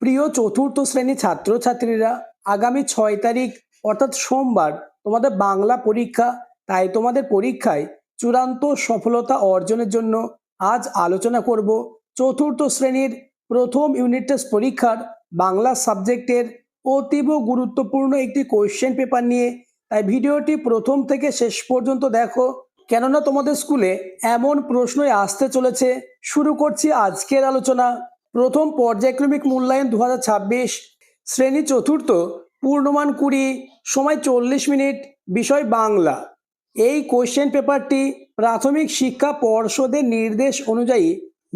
প্রিয় চতুর্থ শ্রেণীর ছাত্রছাত্রীরা, আগামী 6 তারিখ অর্থাৎ সোমবার তোমাদের বাংলা পরীক্ষা। তাই তোমাদের পরীক্ষায় চূড়ান্ত সফলতা অর্জনের জন্য আজ আলোচনা করব চতুর্থ শ্রেণীর প্রথম ইউনিট টেস্ট পরীক্ষার বাংলা সাবজেক্টের অতীব গুরুত্বপূর্ণ একটি কোয়েশ্চেন পেপার নিয়ে। তাই ভিডিওটি প্রথম থেকে শেষ পর্যন্ত দেখো, কেননা তোমাদের স্কুলে এমন প্রশ্নই আসতে চলেছে। শুরু করছি আজকের আলোচনা। প্রথম পর্যায়ক্রমিক মূল্যায়ন 2026, শ্রেণী চতুর্থ, পূর্ণমান 20, সময় 40 মিনিট, বিষয় বাংলা। এই কোশ্চেন পেপারটি প্রাথমিক শিক্ষা পর্ষদের নির্দেশ অনুযায়ী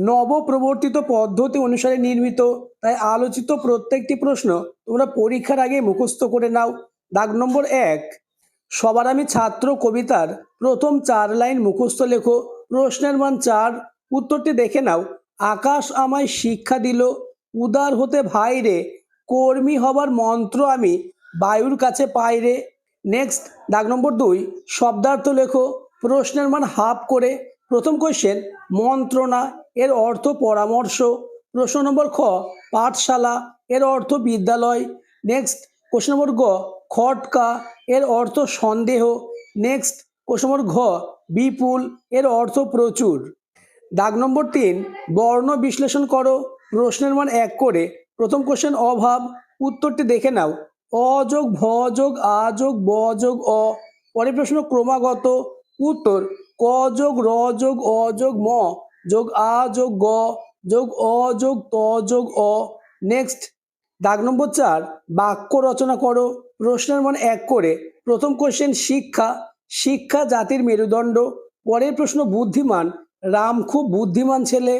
নবপ্রবর্তিত পদ্ধতি অনুসারে নির্মিত। তাই আলোচিত প্রত্যেকটি প্রশ্ন তোমরা পরীক্ষার আগে মুখস্থ করে নাও। দাগ নম্বর 1, সবার আমি ছাত্র কবিতার প্রথম 4 লাইন মুখস্থ লেখো। প্রশ্নের মান 4। উত্তরটি দেখে নাও। আকাশ আমায় শিক্ষা দিল, উদার হতে ভাই রে, কর্মী হবার মন্ত্র আমি বায়ুর কাছে পাই রে। নেক্সট, দাগ নম্বর 2, শব্দার্থ লেখো। প্রশ্নের মান হাফ করে। প্রথম কোশ্চেন, মন্ত্রণা এর অর্থ পরামর্শ। প্রশ্ন নম্বর খ, পাঠশালা এর অর্থ বিদ্যালয়। নেক্সট, কোশ্চেন নম্বর গ, খটকা এর অর্থ সন্দেহ। নেক্সট, কোশ্চেন নম্বর ঘ, বিপুল এর অর্থ প্রচুর। দাগ নম্বর 3, বর্ণ বিশ্লেষণ করো। প্রশ্নের মান 1 করে। প্রথম কোশ্চেন, অভাব। উত্তরটি দেখে নাও। অ যোগ ভ যোগ আ যোগ ব যোগ অ। পরের প্রশ্ন, ক্রমাগত। উত্তর, ক যোগ র যোগ অ যোগ ম যোগ আ যোগ গ যোগ অ যোগ ত যোগ অ। নেক্সট, দাগ নম্বর 4, বাক্য রচনা করো। প্রশ্নের মান 1 করে। প্রথম কোশ্চেন, শিক্ষা। শিক্ষা জাতির মেরুদণ্ড। পরের প্রশ্ন, বুদ্ধিমান। রাম খুব বুদ্ধিমান ছেলে।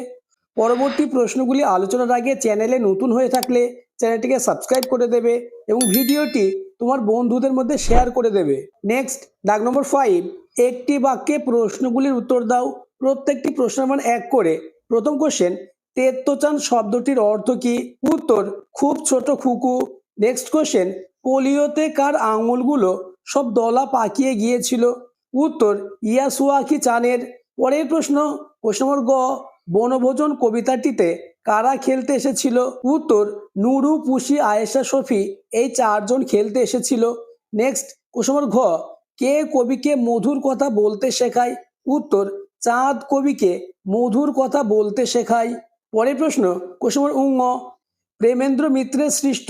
পরবর্তী প্রশ্নগুলি আলোচনার আগে চ্যানেলে নতুন হয়ে থাকলে চ্যানেলটিকে সাবস্ক্রাইব করে দেবে এবং ভিডিওটি তোমার বন্ধুদের মধ্যে শেয়ার করে দেবে। নেক্সট, দাগ নম্বর 5, একটি বাক্যে প্রশ্নগুলির উত্তর দাও। প্রত্যেকটি প্রশ্নের মান 1 করে। প্রথম কোশ্চেন, তেত্তচান শব্দটির অর্থ কি? উত্তর, খুব ছোট খুকু। নেক্সট কোশ্চেন, পোলিওতে কার আঙুলগুলো সব দলা পাকিয়ে গিয়েছিল? উত্তর, ইয়াসুয়াকি চানের। পরের প্রশ্ন, কোশ্চেন নম্বর গ, বনভোজন কবিতাটিতে কারা খেলতে এসেছিল? উত্তর, নুরু, পুষি, আয়েশা, শফি এই 4 জন খেলতে এসেছিল। নেক্সট, কোশ্চেন নম্বর ঘ, কে কবিকে মধুর কথা বলতে শেখায়? উত্তর, চাঁদ কবিকে মধুর কথা বলতে শেখায়। পরের প্রশ্ন, কোশ্চেন নম্বর উঙ, প্রেমেন্দ্র মিত্রের সৃষ্ট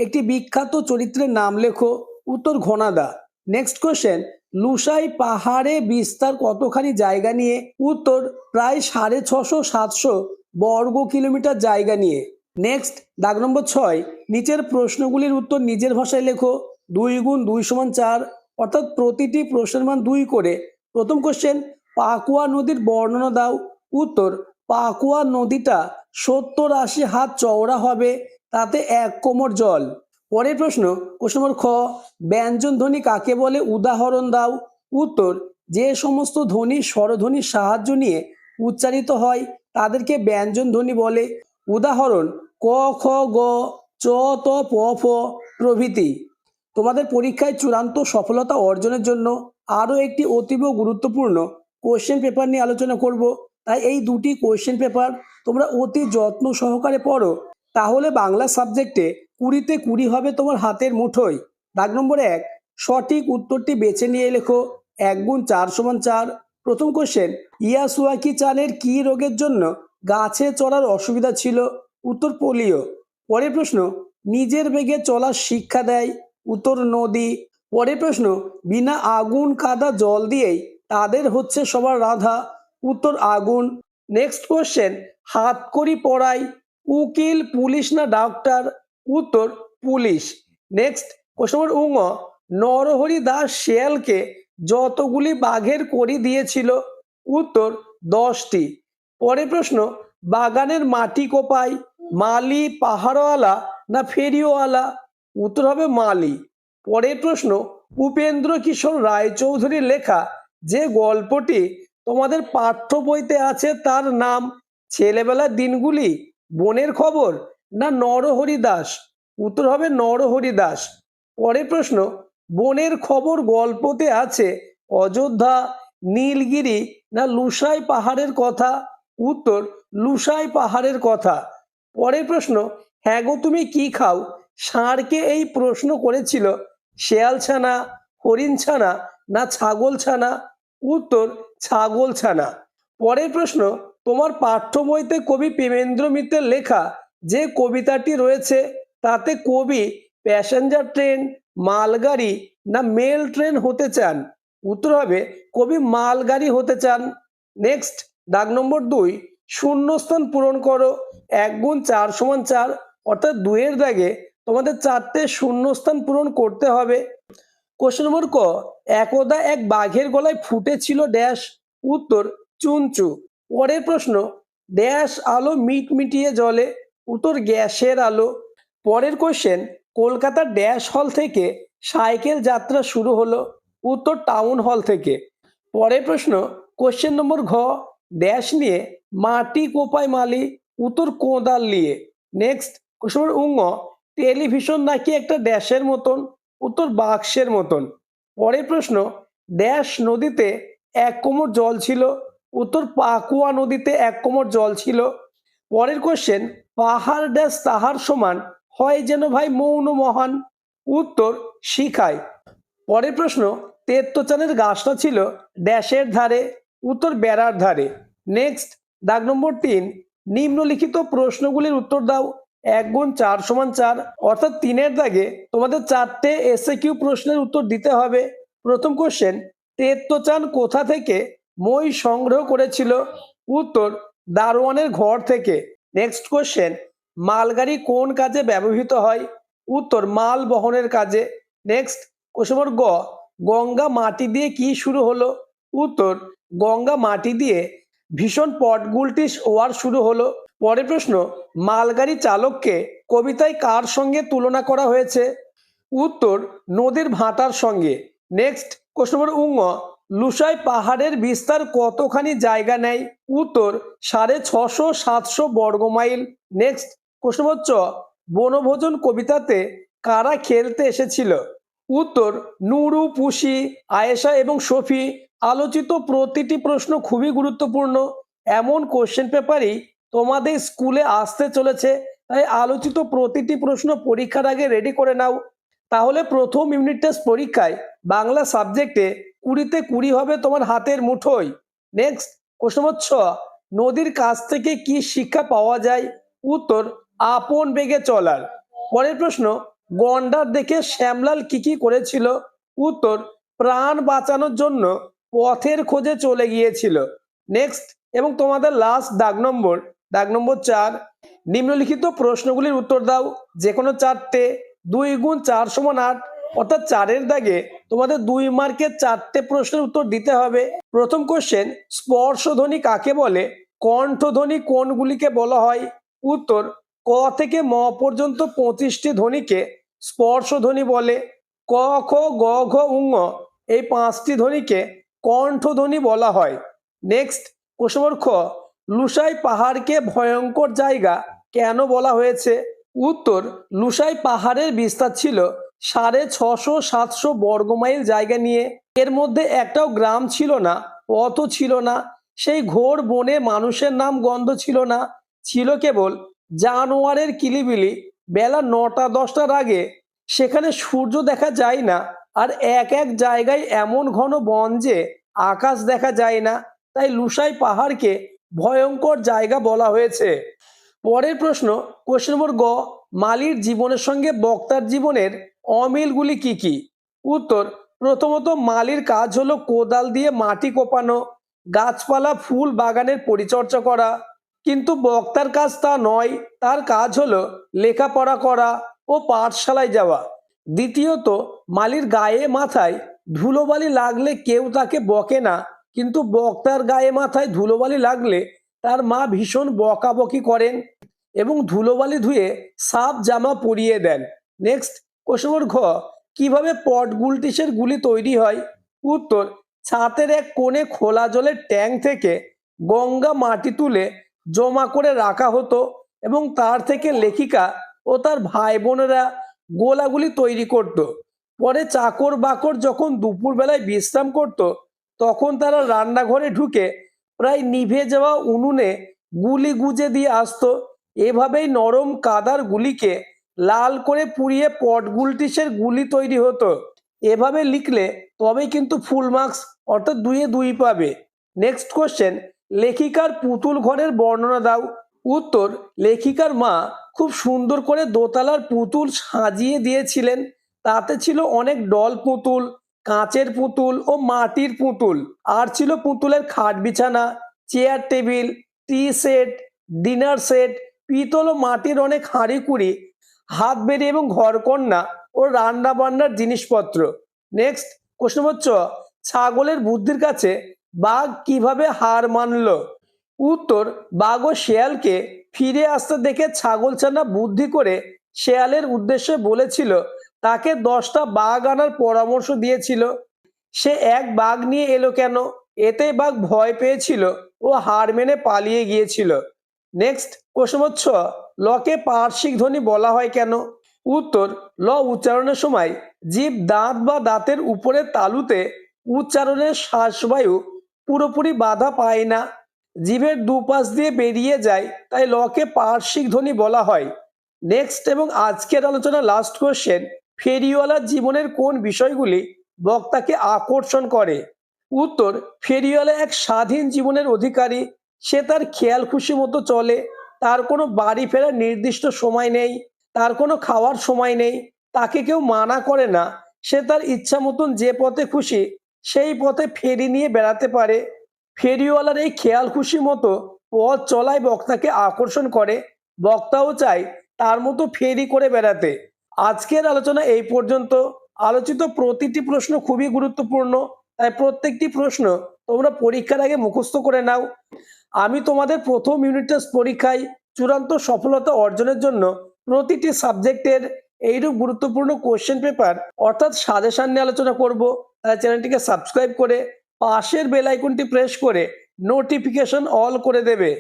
একটি বিখ্যাত চরিত্রের নাম লেখো। উত্তর, ঘনাদা। নেক্সট কোশ্চেন, লুসাই পাহাড়ে বিস্তার কতখানি জায়গা নিয়ে? উত্তর, প্রায় 650-700 বর্গ কিলোমিটার জায়গা নিয়ে। নেক্সট, দাগ নম্বর 6, নিচের প্রশ্নগুলির উত্তর নিজের ভাষায় লেখো। 2 গুণ 2 সমান 4, অর্থাৎ প্রতিটি প্রশ্নের মান 2 করে। প্রথম কোশ্চেন, পাকুয়া নদীর বর্ণনা দাও। উত্তর, পাকুয়া নদীটা 70-80 হাত চওড়া হবে, তাতে 1 কোমর জল। পরের প্রশ্ন, কোশ্চেন নম্বর খ, ব্যঞ্জন ধ্বনি কাকে বলে? উদাহরণ দাও। উত্তর, যে সমস্ত ধ্বনি স্বরধ্বনির সাহায্য নিয়ে উচ্চারিত হয় তাদেরকে ব্যঞ্জন ধ্বনি বলে। উদাহরণ, ক খ গ চ ত প ফ প্রভৃতি। তোমাদের পরীক্ষায় চূড়ান্ত সফলতা অর্জনের জন্য আরও একটি অতীব গুরুত্বপূর্ণ কোশ্চেন পেপার নিয়ে আলোচনা করব। তাই এই দুটি কোশ্চেন পেপার তোমরা অতি যত্ন সহকারে পড়ো, তাহলে বাংলা সাবজেক্টে 20-তে 20 হবে তোমার হাতের মুঠোয়। দাগ নম্বর 1, সঠিক উত্তরটি বেছে নিয়ে লেখো। 1 গুণ 4 সমান 4। প্রথম কোশ্চেন, ইয়াসুয়াকি চানের কি রোগের জন্য গাছে চড়ার অসুবিধা ছিল? উত্তর, পোলিও। পরের প্রশ্ন, নিজের বেগে চলার শিক্ষা দেয়? উত্তর, নদী। পরের প্রশ্ন, বিনা আগুন কাদা জল দিয়েই তাদের হচ্ছে সবার রাধা। উত্তর, আগুন। নেক্সট কোশ্চেন, হাতকড়ি পরায় উকিল, পুলিশ না ডাক্তার? উত্তর, পুলিশ। নেক্সট, কোশ্চেন নম্বর উঙ, নরহরি দাস শেয়ালকে যতগুলি বাঘের কড়ি দিয়েছিল? উত্তর, 10টি। পরের প্রশ্ন, বাগানের মাটি কোপায় মালি, পাহাড়ওয়ালা না ফেরিওয়ালা? উত্তর হবে মালি। পরের প্রশ্ন, উপেন্দ্র কিশোর রায়চৌধুরীর লেখা যে গল্পটি তোমাদের পাঠ্য বইতে আছে তার নাম? ছেলেবেলার দিনগুলি, বনের খবর না নরহরি দাস? উত্তর হবে নরহরি দাস। পরের প্রশ্ন, বনের খবর গল্পতে আছে অযোধ্যা, নীলগিরি না লুসাই পাহাড়ের কথা? উত্তর, লুসাই পাহাড়ের কথা। পরের প্রশ্ন, হ্যাঁ গো তুমি কি খাও ষাঁড়কে এই প্রশ্ন করেছিল শেয়াল ছানা, হরিণ ছানা না ছাগল ছানা? উত্তর ছাগল ছানা। পরের প্রশ্ন, তোমার পাঠ্য বইতে কবি প্রেমেন্দ্র মিত্রের লেখা যে কবিতাটি রয়েছে তাতে কবি প্যাসেঞ্জার ট্রেন, মালগাড়ি না মেল ট্রেন হতে চান? উত্তর হবে কবি মালগাড়ি হতে চান। নেক্সট, দাগ নম্বর 2, শূন্যস্থান পূরণ করো। 1 গুণ 4 সমান 4, অর্থাৎ 2 এর দাগে তোমাদের 4টে শূন্যস্থান পূরণ করতে হবে। কোশ্চেন নম্বর ক, একদা এক বাঘের গলায় ফুটেছিল ড্যাশ? উত্তর চুনচু। পরের প্রশ্ন, ড্যাশ আলো মিটমিটিয়ে জ্বলে? উত্তর গ্যাসের আলো। পরের কোশ্চেন, কলকাতার ড্যাশ হল থেকে সাইকেল যাত্রা শুরু হলো? উত্তর টাউন হল থেকে। পরের প্রশ্ন, কোশ্চেন নম্বর ঘ, ড্যাশ নিয়ে মাটি কোপায় মালি? উত্তর কোদাল নিয়ে। নেক্সট, কোশ্চেন নম্বর উঙ, টেলিভিশন নাকি একটা ড্যাশের মতন? উত্তর বাক্সের মতন। পরের প্রশ্ন, ড্যাশ নদীতে 1 কোমর জল ছিল? উত্তর পাকুয়া নদীতে 1 কোমর জল ছিল। পরের কোশ্চেন, পাহাড় ড্যাশ তাহার সমান হয় যেন ভাই মৌন মহান? উত্তর শিখায়। পরের প্রশ্ন, তেত্তচানের গাছটা ছিল ড্যাশের ধারে? উত্তর বেড়ার ধারে। নেক্সট, দাগ নম্বর 3, নিম্নলিখিত প্রশ্নগুলির উত্তর দাও। 1 গুণ 4 সমান 4, অর্থাৎ 3-এর দাগে তোমাদের 4টে এসএকিউ প্রশ্নের উত্তর দিতে হবে। প্রথম কোশ্চেন, তেত্তচান কোথা থেকে মই সংগ্রহ করেছিল? উত্তর দারোয়ানের ঘর থেকে। নেক্সট কোশ্চেন, মালগাড়ি কোন কাজে ব্যবহৃত হয়? উত্তর মাল বহনের কাজে। নেক্সট, কোশ্চেন নম্বর গ, গঙ্গা মাটি দিয়ে কি শুরু হলো? উত্তর গঙ্গা মাটি দিয়ে ভীষণ পটগুলটিস ওয়ার শুরু হলো। পরের প্রশ্ন, মালগাড়ি চালককে কবিতায় কার সঙ্গে তুলনা করা হয়েছে? উত্তর নদীর ভাটার সঙ্গে। নেক্সট, কোশ্চেন নম্বর উঙ, লুসাই পাহাড়ের বিস্তার কতখানি জায়গা নেয়? উত্তর 650-700 বর্গমাইল। নেক্সট, কোশ্চেন নম্বর চ, বনভোজন কবিতাতে কারা খেলতে এসেছিল? উত্তর নুরু, পুষি, আয়েশা এবং শফি। আলোচিত প্রতিটি প্রশ্ন খুবই গুরুত্বপূর্ণ। এমন কোশ্চেন পেপারই তোমাদের স্কুলে আসতে চলেছে, তাই আলোচিত প্রতিটি প্রশ্ন পরীক্ষার আগে রেডি করে নাও। তাহলে প্রথম ইউনিট টেস্ট পরীক্ষায় বাংলা সাবজেক্টে 20-তে 20 হবে তোমার হাতের মুঠোয়। নেক্সট, কোশ্চেন নম্বর 6, নদীর কাছ থেকে কি শিক্ষা পাওয়া যায়? উত্তর আপন বেগে চলার। পরের প্রশ্ন, গন্ডার দেখে শ্যামলাল কি করেছিল? উত্তর প্রাণ বাঁচানোর জন্য পথের খোঁজে চলে গিয়েছিল। নেক্সট, এবং তোমাদের লাস্ট দাগ নম্বর 4, নিম্নলিখিত প্রশ্নগুলির উত্তর দাও, যে কোনো 4টে। 2 গুণ 4 সমান 8, অর্থাৎ 4-এর দাগে তোমাদের 2 মার্কের 4টে প্রশ্নের উত্তর দিতে হবে। প্রথম কোশ্চেন, স্পর্শধ্বনি কাকে বলে? কণ্ঠধ্বনি কোনগুলিকে বলা হয়? উত্তর ক থেকে ম পর্যন্ত 25টি ধ্বনিকে স্পর্শধ্বনি বলে। ক, খ, গ, ঘ, উঙ এই 5টি ধ্বনিকে কণ্ঠধ্বনি বলা হয়। নেক্সট, কোশ্চেন নম্বর খ, লুসাই পাহাড়কে ভয়ঙ্কর জায়গা কেন বলা হয়েছে? উত্তর লুসাই পাহাড়ের বিস্তার ছিল 650-700 বর্গমাইল জায়গা নিয়ে। এর মধ্যে একটাও গ্রাম ছিল না, পথও ছিল না। সেই ঘোর বনে মানুষের নাম গন্ধ ছিল না, ছিল কেবল জানোয়ারের কিলিবিলি। বেলা 9টা-10টার আগে সেখানে সূর্য দেখা যায় না, আর এক এক জায়গায় এমন ঘন বন যে আকাশ দেখা যায় না। তাই লুসাই পাহাড়কে ভয়ঙ্কর জায়গা বলা হয়েছে। পরের প্রশ্ন, কোশ্চেন নম্বর গ, মালির জীবনের সঙ্গে বক্তার জীবনের অমিলগুলি কি কি? উত্তর প্রথমত মালির কাজ হলো কোদাল দিয়ে মাটি কোপানো, গাছপালা ফুল বাগানের পরিচর্যা করা। কিন্তু বক্তার কাজ তা নয়, তার কাজ হলো লেখাপড়া করা ও পাঠশালায় যাওয়া। দ্বিতীয়ত, মালির গায়ে মাথায় ধুলোবালি লাগলে কেউ তাকে বকে না, কিন্তু বক্তার গায়ে মাথায় ধুলোবালি লাগলে তার মা ভীষণ বকাবকি করেন এবং ধুলোবালি ধুয়ে সাফ জামা পরিয়ে দেন। নেক্সট, কোশ্চেন নম্বর ঘ, কিভাবে পটগুলটিসের গুলি তৈরি হয়? উত্তর ছাতের এক কোণে খোলা জলের ট্যাঙ্ক থেকে গঙ্গা মাটি তুলে জমা করে রাখা হতো এবং তার থেকে লেখিকা ও তার ভাই বোনেরা গোলাগুলি তৈরি করত। পরে চাকর বাকর যখন দুপুরবেলায় বিশ্রাম করত, তখন তারা রান্নাঘরে ঢুকে প্রায় নিভে যাওয়া উনুনে গুলি গুজে দিয়ে আসতো এভাবেই নরম কাদার গুলিকে লাল করে পুড়িয়ে পটগুলটিসের গুলি তৈরি হতো। এভাবে লিখলে তবেই কিন্তু ফুল মার্কস অর্থাৎ 2-এ 2 পাবে। নেক্সট কোশ্চেন, লেখিকার পুতুল ঘরের বর্ণনা দাও। উত্তর, লেখিকার মা খুব সুন্দর করে দোতলার পুতুল সাজিয়ে দিয়েছিলেন। তাতে ছিল অনেক ডল পুতুল, কাঁচের পুতুল ও মাটির পুতুল। আর ছিল পুতুলের খাট বিছানা, চেয়ার টেবিল, টি সেট, ডিনার সেট, পিতল ও মাটির অনেক হাঁড়িকুড়ি, হাত বেড়ি এবং ঘরকন্না ও রান্না বান্নার জিনিসপত্র। নেক্সট কোশ্চেন নম্বর ছাগলের বুদ্ধির কাছে বাঘ কিভাবে হার মানল? উত্তর, বাঘ ও শেয়ালকে ফিরে আসতে দেখে ছাগলছানা বুদ্ধি করে শেয়ালের উদ্দেশ্যে বলেছিল, তাকে 10টা বাঘ আনার পরামর্শ দিয়েছিল। সে এক বাঘ নিয়ে এলো কেন? এতে বাঘ ভয় পেয়েছিল ও হার মেনে পালিয়ে গিয়েছিল। নেক্সট কোশ্চেন নম্বর লকে পার্শ্বিক ধ্বনি বলা হয় কেন? উত্তর, ল উচ্চারণের সময় জিভ দাঁত বা দাঁতের উপরের তালুতে উচ্চারণের শ্বাসবায়ু পুরোপুরি বাধা পায় না, জিভের দুপাশ দিয়ে বেরিয়ে যায়, তাই লকে পার্শ্বিক ধ্বনি বলা হয়। নেক্সট এবং আজকের আলোচনা লাস্ট কোশ্চেন, ফেরিওয়ালার জীবনের কোন বিষয়গুলি বক্তাকে আকর্ষণ করে? উত্তর, ফেরিওয়ালা এক স্বাধীন জীবনের অধিকারী। সে তার খেয়াল খুশি মতো চলে, তার কোনো বাড়ি ফেরার নির্দিষ্ট সময় নেই, তার কোনো খাওয়ার সময় নেই, তাকে কেউ মানা করে না। সে তার ইচ্ছা মতন যে পথে খুশি সেই পথে ফেরি নিয়ে বেড়াতে পারে। ফেরিওয়ালার এই খেয়াল খুশি মতো পথ চলাই বক্তাকে আকর্ষণ করে। বক্তাও চায় তার মতো ফেরি করে বেড়াতে। আজকের আলোচনা এই পর্যন্ত। আলোচিত প্রতিটি প্রশ্ন খুবই গুরুত্বপূর্ণ, তাই প্রত্যেকটি প্রশ্ন তোমরা পরীক্ষার আগে মুখস্থ করে নাও। আমি তোমাদের প্রথম ইউনিট টেস্ট পরীক্ষায় চূড়ান্ত সফলতা অর্জনের জন্য প্রতিটি সাবজেক্টের এইরূপ গুরুত্বপূর্ণ কোশ্চেন পেপার অর্থাৎ সাজেশন নিয়ে আলোচনা করব। তাই চ্যানেলটিকে সাবস্ক্রাইব করে পাশের বেল আইকনটি প্রেস করে নোটিফিকেশন অল করে দেবে।